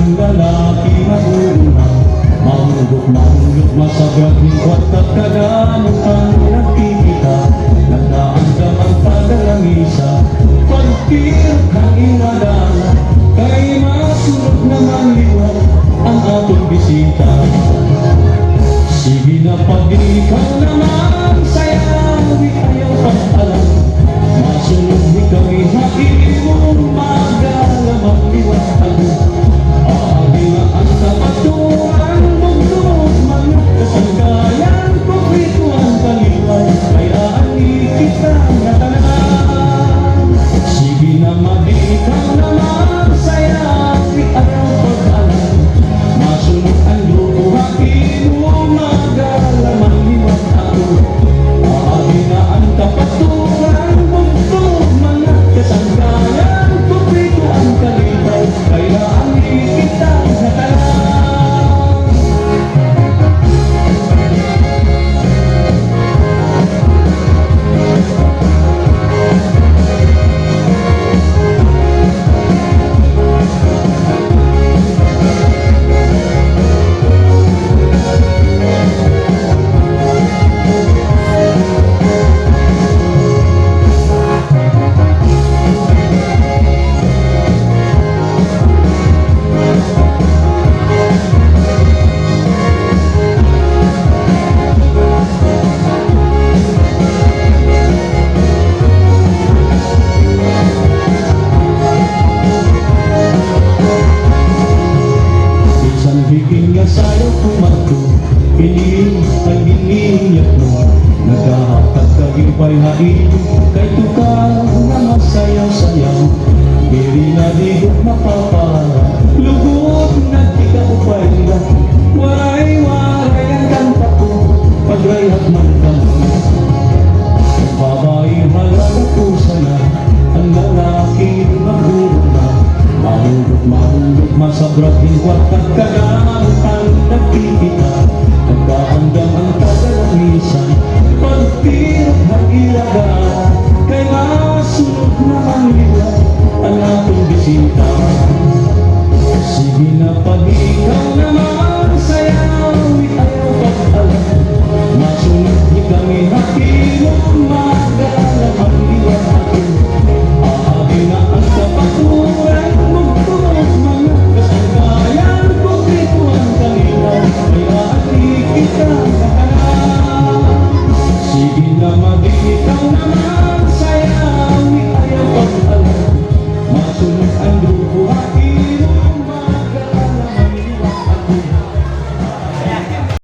ang lalaki na una. Manggok-manggok masagrag hingkwat at kaganong ang nakikita. Nagdaandam ang pagdalangisa, pagpirot ng inadala. Kay masunod naman liwat ang atong bisita. Sige na pag ikaw naman sayawi ayaw pag-alam. Masunod ni kami haimong magalamang liwatan. Aabi na ang kapatuan, bugtog manok kasanggayan, kukwito ang kalibay, kayaan ikita na tanan. Sige na mag-ikaw naman sayawi ayaw pag-alam. Masunod ang lupo haimong magalamang liwatan. Aabi na ang kapatuan, bugtog manok kasanggayan, kukwito ang kalibay, kayaan ikita na tanan. Biging nga sa'yo kumato, piling ang iniyak mo. Naghahakat kagipay hain, kay tukal na masayaw-sayaw. Diri na digot mapapara, lugod na di ka upay na. Waray-waray ang kanta ko, pagrayat man ka mo. Ang babae halaga ko sana, ang lalaki maguruna. Mahulog, masabrag hingkwat at kaganang ang nakikita. Nagdaandam ang kagalangisan, pagpirot ng ilaga. Kay masunod naman liwat ang atong bisita.